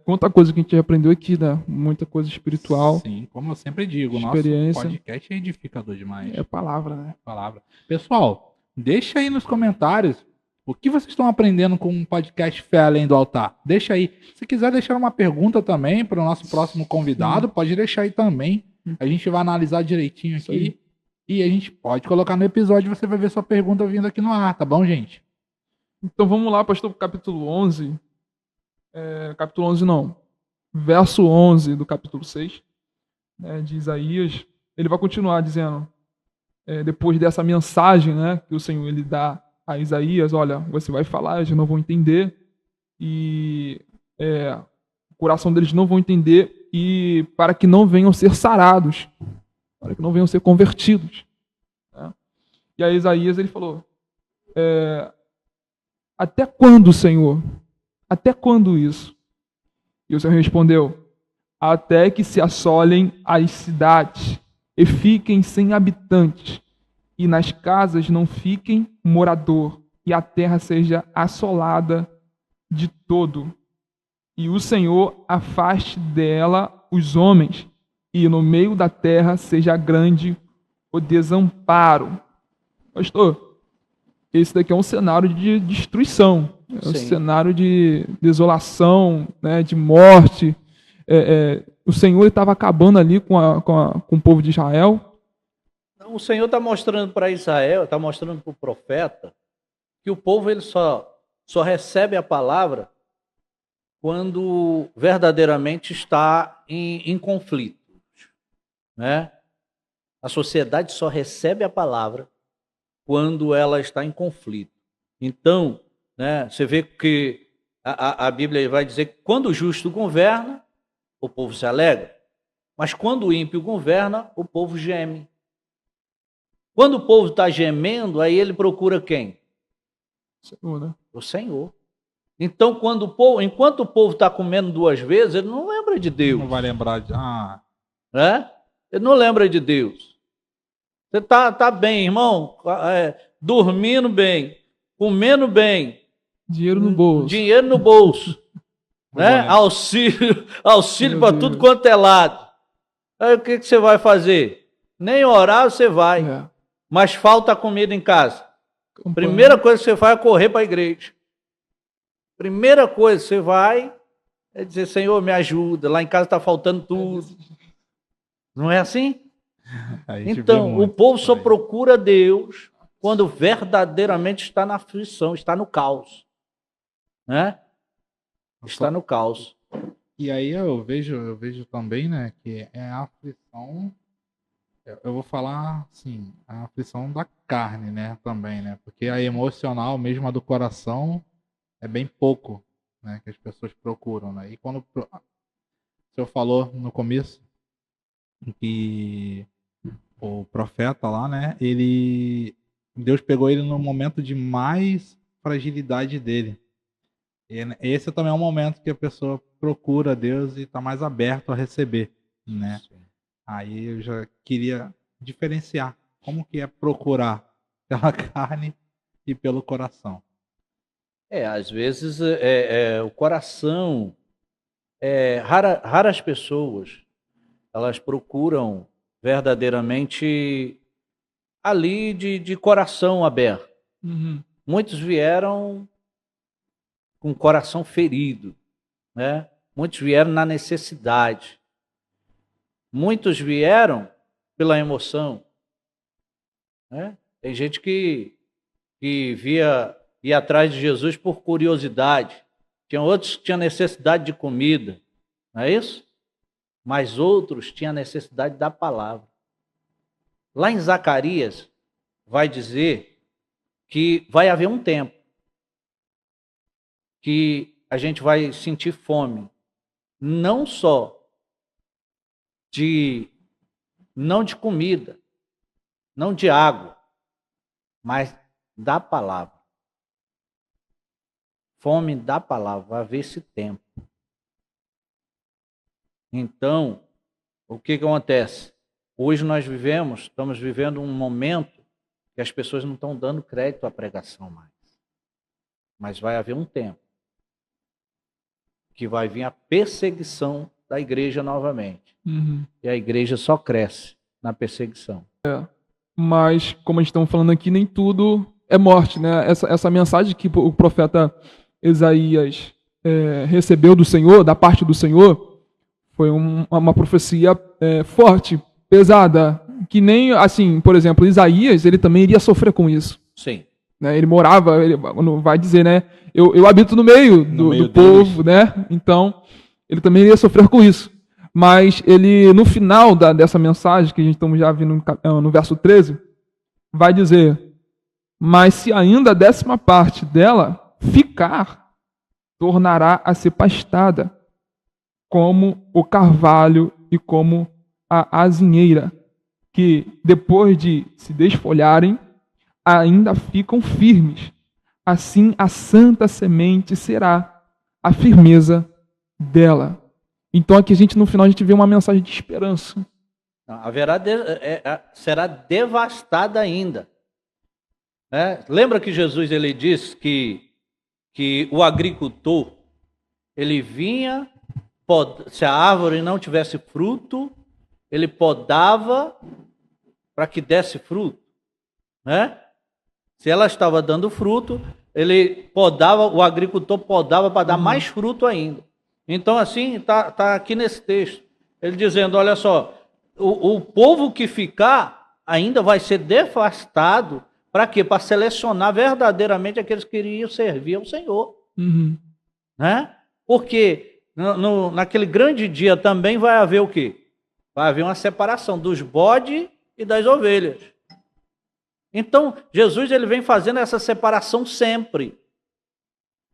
[SPEAKER 2] quanta coisa que a gente aprendeu aqui, né? Muita coisa espiritual.
[SPEAKER 1] Sim, como eu sempre digo, o nosso
[SPEAKER 2] Experiência.
[SPEAKER 1] podcast é edificador demais.
[SPEAKER 2] É palavra, né?
[SPEAKER 1] Palavra. Pessoal, deixa aí nos comentários o que vocês estão aprendendo com um podcast Fé Além do Altar. Deixa aí. Se quiser deixar uma pergunta também para o nosso próximo convidado, pode deixar aí também. A gente vai analisar direitinho
[SPEAKER 2] Isso
[SPEAKER 1] aqui. E a gente pode colocar no episódio, você vai ver sua pergunta vindo aqui no ar, tá bom, gente?
[SPEAKER 2] Então vamos lá, pastor, capítulo 11. Capítulo 11 não. Verso 11 do capítulo 6, né, de Isaías. Ele vai continuar dizendo, depois dessa mensagem, né, que o Senhor ele dá a Isaías, olha, você vai falar, eles não vão entender, e o coração deles não vão entender, e para que não venham ser sarados, para que não venham ser convertidos. Né? E aí Isaías ele falou, até quando, Senhor? Até quando isso? E o Senhor respondeu, até que se assolem as cidades e fiquem sem habitantes, e nas casas não fiquem morador, e a terra seja assolada de todo. E o Senhor afaste dela os homens, e no meio da terra seja grande o desamparo. Pastor, esse daqui é um cenário de destruição, é um cenário de desolação, né, de morte. O Senhor estava acabando ali com o povo de Israel.
[SPEAKER 3] O Senhor está mostrando para Israel, está mostrando para o profeta, que o povo ele só recebe a palavra quando verdadeiramente está em conflito. Né? A sociedade só recebe a palavra quando ela está em conflito. Então, né, você vê que a Bíblia vai dizer que quando o justo governa, o povo se alegra, mas quando o ímpio governa, o povo geme. Quando o povo está gemendo, aí ele procura quem?
[SPEAKER 2] Senhor, né?
[SPEAKER 3] O Senhor. Então, enquanto o povo está comendo duas vezes, ele não lembra de Deus.
[SPEAKER 1] Não vai lembrar de...
[SPEAKER 3] Né? Ele não lembra de Deus. Você está bem, irmão, dormindo bem, comendo bem.
[SPEAKER 2] Dinheiro no bolso.
[SPEAKER 3] Dinheiro no bolso. Né? Auxílio para tudo quanto é lado. Aí o que você vai fazer? Nem orar você vai. Mas falta comida em casa. Primeira coisa que você faz é correr para a igreja. Primeira coisa que você vai é dizer, Senhor, me ajuda. Lá em casa está faltando tudo. Não é assim? Então, o povo só procura Deus quando verdadeiramente está na aflição, está no caos. Né? Está no caos.
[SPEAKER 1] E aí eu vejo também, né, que é a aflição, eu vou falar assim, a aflição da carne, né, também, né, porque a emocional mesmo, a do coração, é bem pouco, né, que as pessoas procuram, né, e quando o senhor falou no começo que o profeta lá, né, Deus pegou ele no momento de mais fragilidade dele. E esse também é um momento que a pessoa procura Deus e está mais aberto a receber, né?
[SPEAKER 3] Sim.
[SPEAKER 1] Aí eu já queria diferenciar como que é procurar pela carne e pelo coração.
[SPEAKER 3] Às vezes o coração, raras pessoas, elas procuram verdadeiramente ali de coração aberto.
[SPEAKER 2] Uhum.
[SPEAKER 3] Muitos vieram com o coração ferido, né? Muitos vieram na necessidade. Muitos vieram pela emoção, né? Tem gente que ia atrás de Jesus por curiosidade. Tinha outros que tinham necessidade de comida, não é isso? Mas outros tinham necessidade da palavra. Lá em Zacarias vai dizer que vai haver um tempo que a gente vai sentir fome, não só não de comida, não de água, mas da palavra. Fome da palavra, vai haver esse tempo. Então, o que acontece? Hoje estamos vivendo um momento que as pessoas não estão dando crédito à pregação mais. Mas vai haver um tempo que vai vir a perseguição da igreja novamente.
[SPEAKER 2] Uhum.
[SPEAKER 3] E a igreja só cresce na perseguição.
[SPEAKER 2] Mas, como a gente está falando aqui, nem tudo é morte, né? Essa mensagem que o profeta Isaías recebeu do Senhor, da parte do Senhor, foi uma profecia forte, pesada, que nem, assim, por exemplo, Isaías, ele também iria sofrer com isso.
[SPEAKER 3] Sim.
[SPEAKER 2] Né? Ele morava, vai dizer, né? Eu habito no meio do povo, né? Então, ele também iria sofrer com isso. Mas ele, no final dessa mensagem, que a gente estamos já vendo no verso 13, vai dizer: mas se ainda a 10ª parte dela ficar, tornará a ser pastada, como o carvalho e como a azinheira, que depois de se desfolharem, ainda ficam firmes. Assim a santa semente será a firmeza dela. Então aqui no final a gente vê uma mensagem de esperança.
[SPEAKER 3] Será devastada ainda. Lembra que Jesus ele disse que o agricultor ele vinha, se a árvore não tivesse fruto, ele podava para que desse fruto, né? Se ela estava dando fruto, o agricultor podava para dar mais fruto ainda. Então, assim, tá aqui nesse texto, ele dizendo, olha só, o povo que ficar ainda vai ser devastado, para quê? Para selecionar verdadeiramente aqueles que iriam servir ao Senhor.
[SPEAKER 2] Uhum.
[SPEAKER 3] Né? Porque naquele grande dia também vai haver o quê? Vai haver uma separação dos bodes e das ovelhas. Então, Jesus ele vem fazendo essa separação sempre.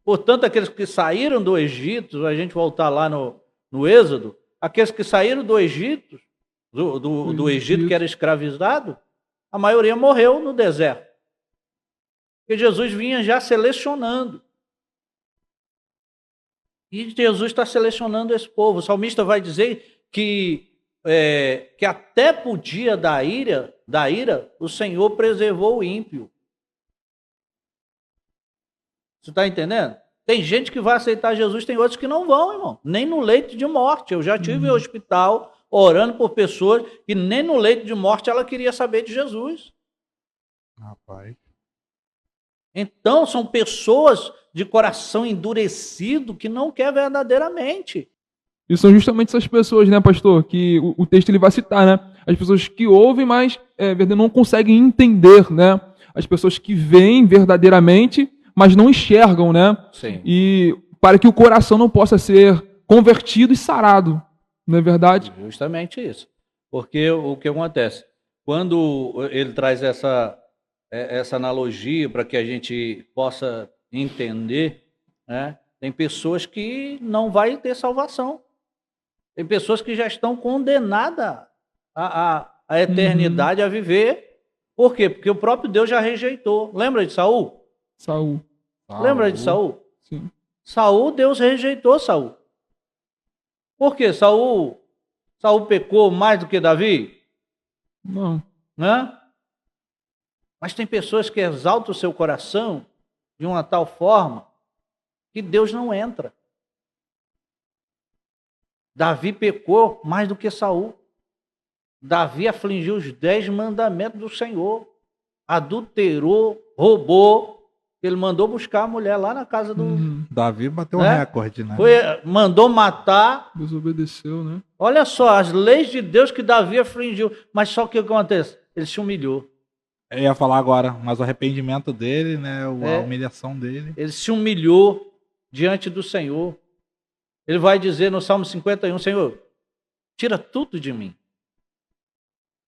[SPEAKER 3] Portanto, aqueles que saíram do Egito, a gente voltar lá no Êxodo, aqueles que saíram do Egito, do Egito que era escravizado, a maioria morreu no deserto. Porque Jesus vinha já selecionando. E Jesus está selecionando esse povo. O salmista vai dizer que até para o dia da ira, o Senhor preservou o ímpio. Você está entendendo? Tem gente que vai aceitar Jesus, tem outros que não vão, irmão. Nem no leito de morte. Eu já tive em hospital orando por pessoas que nem no leito de morte ela queria saber de Jesus.
[SPEAKER 1] Rapaz.
[SPEAKER 3] Então, são pessoas de coração endurecido que não quer verdadeiramente.
[SPEAKER 2] E são justamente essas pessoas, né, pastor, que o texto ele vai citar, né? As pessoas que ouvem, mas não conseguem entender, né? As pessoas que veem verdadeiramente, mas não enxergam, né?
[SPEAKER 3] Sim.
[SPEAKER 2] E para que o coração não possa ser convertido e sarado. Não é verdade?
[SPEAKER 3] Justamente isso. Porque o que acontece? Quando ele traz essa analogia para que a gente possa entender, né? Tem pessoas que não vai ter salvação. Tem pessoas que já estão condenadas à eternidade, a viver. Por quê? Porque o próprio Deus já rejeitou. Lembra de Saul?
[SPEAKER 2] Saul.
[SPEAKER 3] Lembra de Saul?
[SPEAKER 2] Sim.
[SPEAKER 3] Saul, Deus rejeitou Saul. Por quê? Saul pecou mais do que Davi?
[SPEAKER 2] Não.
[SPEAKER 3] Né? Mas tem pessoas que exaltam o seu coração de uma tal forma que Deus não entra. Davi pecou mais do que Saul. Davi afligiu os 10 mandamentos do Senhor. Adulterou, roubou. Ele mandou buscar a mulher lá na casa do...
[SPEAKER 1] Davi bateu
[SPEAKER 3] Né?
[SPEAKER 1] um recorde, né?
[SPEAKER 3] Mandou matar.
[SPEAKER 2] Desobedeceu, né?
[SPEAKER 3] Olha só, as leis de Deus que Davi afligiu. Mas só que o que acontece? Ele se humilhou.
[SPEAKER 1] Eu ia falar agora, mas o arrependimento dele, né? A humilhação dele.
[SPEAKER 3] Ele se humilhou diante do Senhor. Ele vai dizer no Salmo 51, Senhor, tira tudo de mim.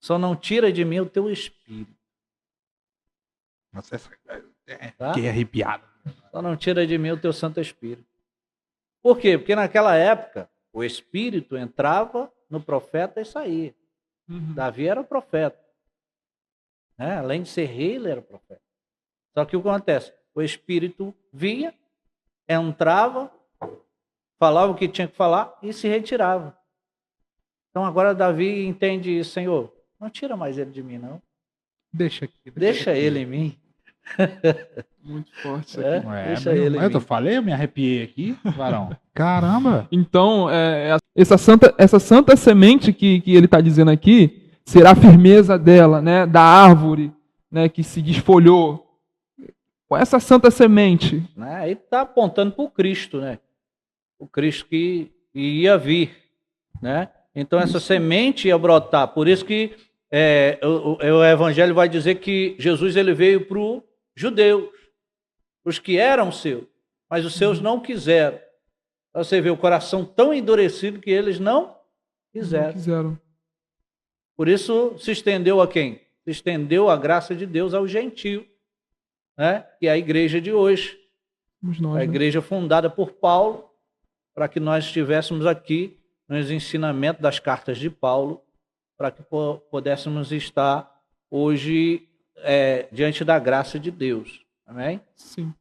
[SPEAKER 3] Só não tira de mim o teu espírito.
[SPEAKER 1] Nossa,
[SPEAKER 3] Tá?
[SPEAKER 1] que arrepiado.
[SPEAKER 3] Só não tira de mim o teu Santo Espírito. Por quê? Porque naquela época, o Espírito entrava no profeta e saía. Davi era profeta. Né? Além de ser rei, ele era profeta. Só que o que acontece? O Espírito vinha, entrava, falava o que tinha que falar e se retirava. Então agora Davi entende isso, Senhor, não tira mais ele de mim, não.
[SPEAKER 1] Deixa aqui.
[SPEAKER 3] Deixa ele em mim.
[SPEAKER 2] Muito forte isso aqui.
[SPEAKER 3] Deixa ele em
[SPEAKER 1] eu
[SPEAKER 3] mim.
[SPEAKER 1] falei, eu me arrepiei aqui, varão. Caramba!
[SPEAKER 2] Então, essa santa semente que ele está dizendo aqui será a firmeza dela, né, da árvore, né, que se desfolhou. Com essa santa semente.
[SPEAKER 3] Né? Aí está apontando para o Cristo, né? O Cristo que ia vir. Né? Então essa semente ia brotar. Por isso que o Evangelho vai dizer que Jesus ele veio para os judeus, os que eram seus, mas os seus não quiseram. Você vê o coração tão endurecido que eles não quiseram. Por isso se estendeu a quem? Se estendeu a graça de Deus aos gentios, né? Que é a igreja de hoje. A igreja fundada por Paulo, para que nós estivéssemos aqui nos ensinamentos das cartas de Paulo, para que pudéssemos estar hoje diante da graça de Deus. Amém?
[SPEAKER 2] Sim.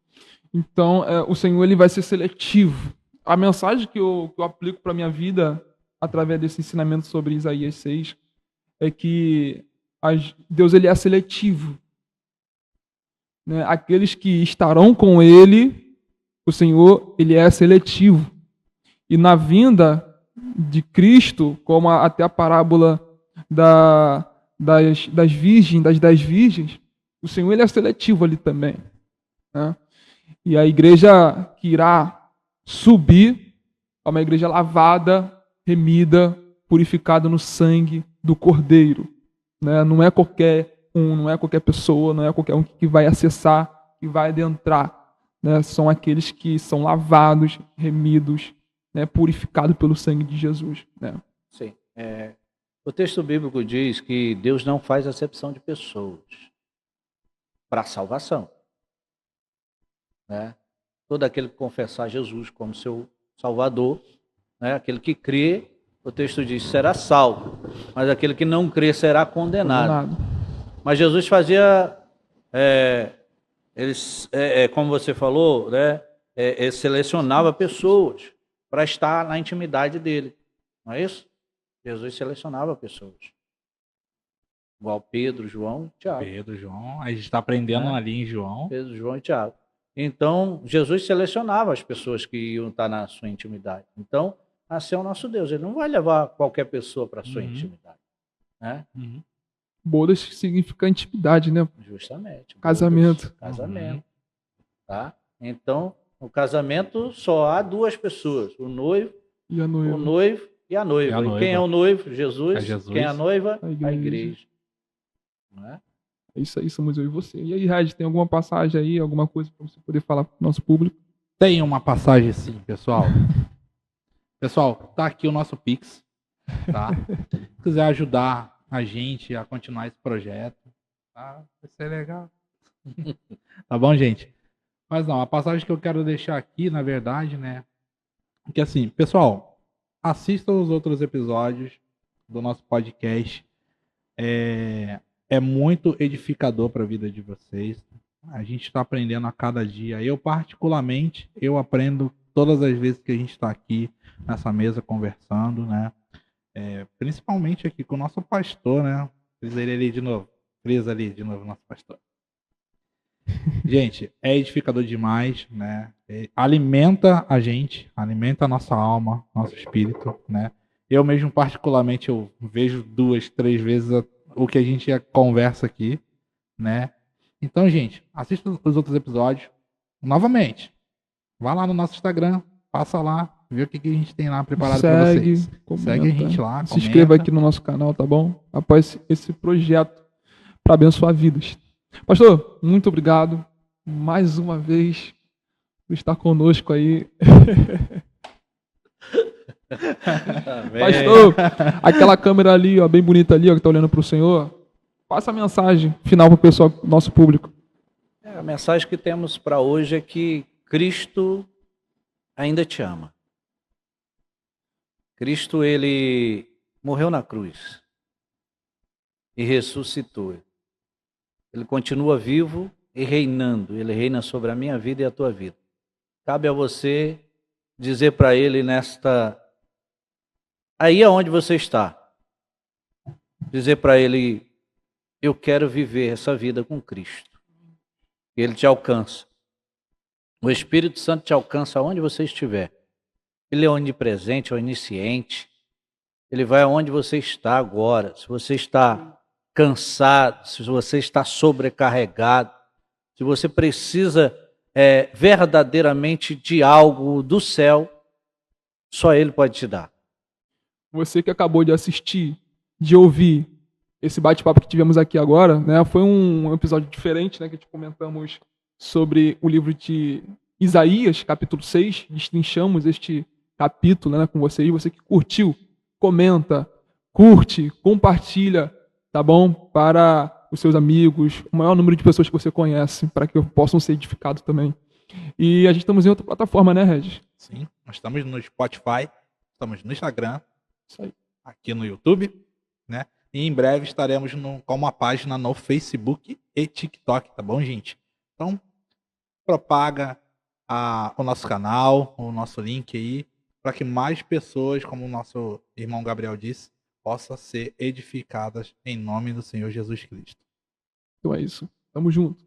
[SPEAKER 2] Então, o Senhor ele vai ser seletivo. A mensagem que eu aplico para a minha vida, através desse ensinamento sobre Isaías 6, é que Deus ele é seletivo. Né? Aqueles que estarão com ele, o Senhor ele é seletivo. E na vinda de Cristo, como até a parábola das virgens, das 10 virgens, o Senhor ele é seletivo ali também. Né? E a igreja que irá subir é uma igreja lavada, remida, purificada no sangue do Cordeiro. Né? Não é qualquer um, não é qualquer pessoa, não é qualquer um que vai acessar, que vai adentrar. Né? São aqueles que são lavados, remidos, né? Purificados pelo sangue de Jesus. Né?
[SPEAKER 3] Sim. O texto bíblico diz que Deus não faz acepção de pessoas para a salvação. Né? Todo aquele que confessar Jesus como seu Salvador, né? Aquele que crê, o texto diz, será salvo, mas aquele que não crê será condenado. Mas Jesus fazia, como você falou, né? Ele selecionava pessoas para estar na intimidade dele. Não é isso? Jesus selecionava pessoas. Igual Pedro, João e Tiago.
[SPEAKER 1] Pedro, João, a gente está aprendendo ali em João.
[SPEAKER 3] Pedro, João e Tiago. Então, Jesus selecionava as pessoas que iam estar na sua intimidade. Então, assim é o nosso Deus. Ele não vai levar qualquer pessoa para a sua intimidade. Né?
[SPEAKER 2] Bodas significa intimidade, né?
[SPEAKER 3] Justamente.
[SPEAKER 2] Casamento.
[SPEAKER 3] Casamento. Tá? Então, no casamento só há 2 pessoas. O noivo
[SPEAKER 2] e a noiva.
[SPEAKER 3] O noivo e a noiva. E quem é o noivo? Jesus.
[SPEAKER 1] Jesus.
[SPEAKER 3] Quem é a noiva?
[SPEAKER 2] A igreja.
[SPEAKER 3] Não é?
[SPEAKER 2] É isso aí, somos eu e você. E aí, Red, tem alguma passagem aí, alguma coisa para você poder falar para o nosso público?
[SPEAKER 1] Tem uma passagem sim, pessoal. Pessoal, tá aqui o nosso Pix, tá? Se quiser ajudar a gente a continuar esse projeto, tá? Vai ser legal. Tá bom, gente? Mas não, a passagem que eu quero deixar aqui, na verdade, né? Que assim, pessoal, assistam os outros episódios do nosso podcast. É muito edificador para a vida de vocês. A gente está aprendendo a cada dia. Eu, particularmente, eu aprendo todas as vezes que a gente está aqui nessa mesa conversando, né? Principalmente aqui com o nosso pastor, né? Frisa ele ali de novo. Frisa ali de novo, nosso pastor. Gente, é edificador demais, né? Alimenta a gente, alimenta a nossa alma, nosso espírito, né? Eu mesmo, particularmente, eu vejo 2, 3 vezes o que a gente conversa aqui, né? Então, gente, assista os outros episódios. Novamente, vá lá no nosso Instagram, passa lá, vê o que a gente tem lá preparado para vocês.
[SPEAKER 2] Comenta,
[SPEAKER 1] segue a gente lá,
[SPEAKER 2] se inscreva aqui no nosso canal, tá bom? Apoie esse projeto para abençoar vidas. Pastor, muito obrigado mais uma vez por estar conosco aí. Pastor, aquela câmera ali, ó, bem bonita ali, ó, que tá olhando para o Senhor, passa a mensagem final para o pessoal, nosso público.
[SPEAKER 3] A mensagem que temos para hoje é que Cristo ainda te ama. Cristo, ele morreu na cruz e ressuscitou. Ele continua vivo e reinando. Ele reina sobre a minha vida e a tua vida. Cabe a você dizer para ele aí aonde você está, dizer para ele: eu quero viver essa vida com Cristo. Ele te alcança. O Espírito Santo te alcança aonde você estiver. Ele é onipresente, onisciente. Ele vai aonde você está agora. Se você está cansado, se você está sobrecarregado, se você precisa verdadeiramente de algo do céu, só Ele pode te dar.
[SPEAKER 2] Você que acabou de assistir, de ouvir esse bate-papo que tivemos aqui agora, né, foi um episódio diferente, né, que comentamos sobre o livro de Isaías, capítulo 6, destrinchamos este capítulo, né, com você, e você que curtiu, comenta, curte, compartilha, tá bom? Para os seus amigos, o maior número de pessoas que você conhece, para que possam ser edificados também. E a gente estamos em outra plataforma, né, Regis?
[SPEAKER 1] Sim, nós estamos no Spotify, estamos no Instagram,
[SPEAKER 2] isso aí,
[SPEAKER 1] aqui no YouTube, né? E em breve estaremos com uma página no Facebook e TikTok, tá bom, gente? Então, propaga o nosso canal, o nosso link aí, para que mais pessoas, como o nosso irmão Gabriel disse, possam ser edificadas em nome do Senhor Jesus Cristo.
[SPEAKER 2] Então é isso. Tamo junto.